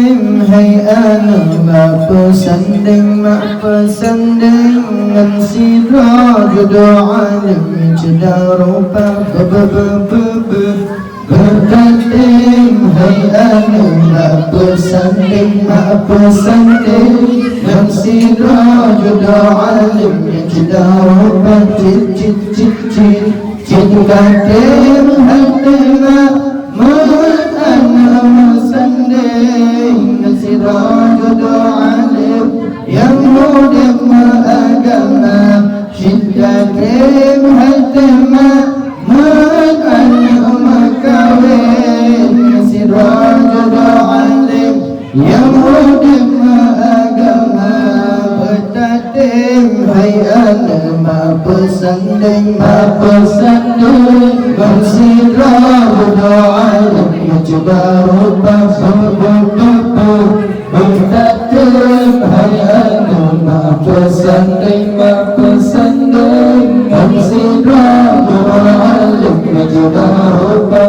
hai anak mak pesanding dengan sidra jodoh alim cedar rupa berkatim hai anak mak pesanding dengan sidra jodoh alim cedar rupa katim hai mak anak sanding nasirah jodoh alim yang mudah agama syiddatim hatima mak anak kawin nasirah jodoh alim yang mudah agama betatim hai anak mak pesanding bersirah jodoh alim cedar rupa berkatim hai anak mak pesanding bersirah jodoh alim cedar rupa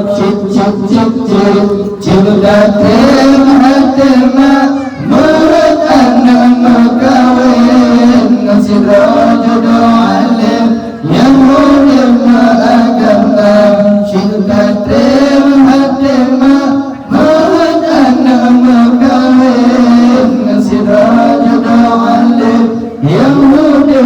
ceddatim hatima mak anak kawin nasirah jodoh alim yang mulia agama syiddatim hatima mak anak kawin nasirah jodoh alim yang mulia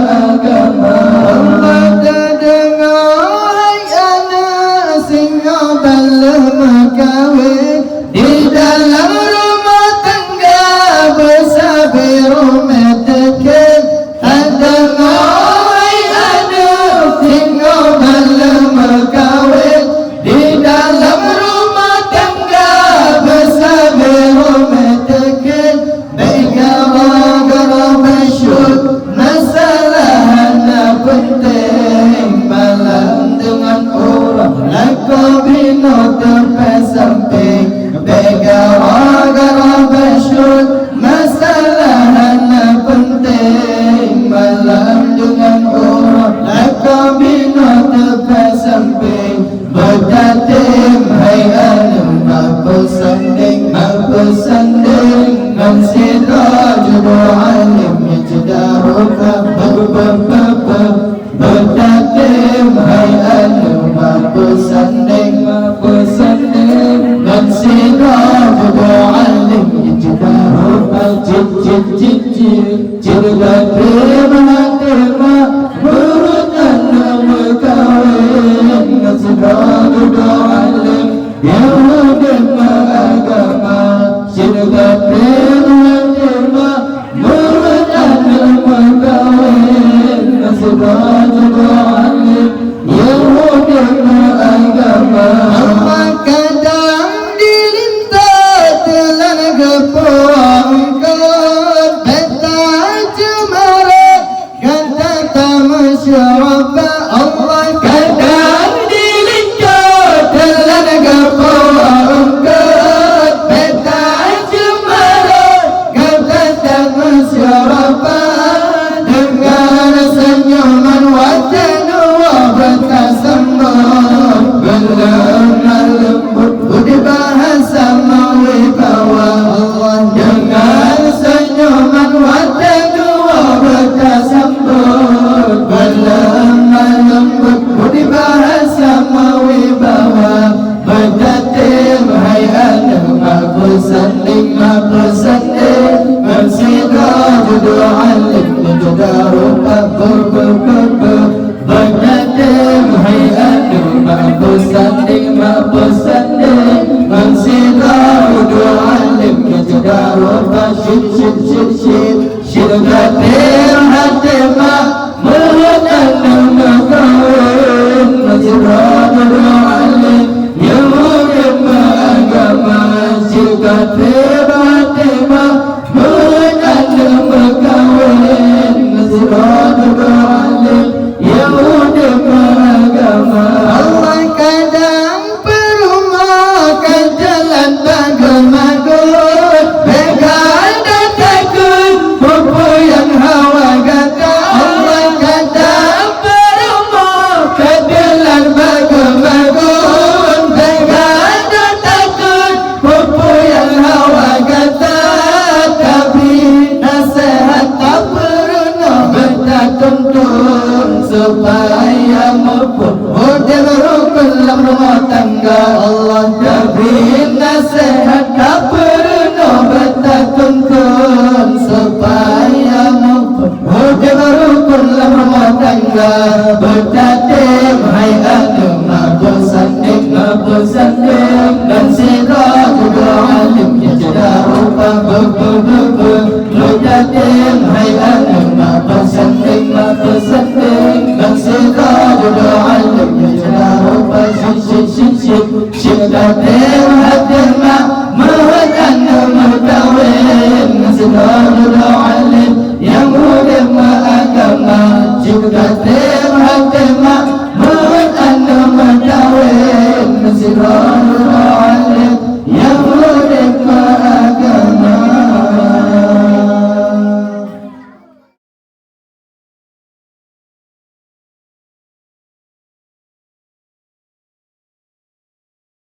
agama. Allah dengar hai anak singa balah makawin di dalam rumah tangga bersabir umatkan ada hai anak singa balah makawin di dalam rumah tangga bersabir umatkan baik gara masyhur masalah anak penting malam dengan orang laku bina terpesamping baik gara masyhur masalah anak penting malam dengan orang laku bina terpesamping berdatim hai anak mak pesanding mensidra jodoh alim yang cedar rupa berdatim hai anak mak pesanding mensidra jodoh alim yang cedar rupa ceddatim hatima menurut anak berkawin mensidra jodoh alim yang mulia agama syiddatim hatima menurut anak berkawin mensidra jodoh alim yang mulia agama. Apa kadang dilintas telan kepuang kot beta cemara kata tamasyarafa Allah kadang dilintas telan kepuang kot beta cemara kata tamasyarafa dengan senyuman wajah dua bertasambung berlemah lembut budi bahasa mawibawa Allah dengan senyuman wajah dua bertasambung berlemah lembut budi bahasa mawibawa berdatim hai anak mak pesanding mensidra jodoh alim cedar rupa berdatim hai anak mak pesanding mensidra jodoh alim cedar rupa syiddatim hatima menurut anak kawin mensidra jodoh alim yang mulia agama syiddatim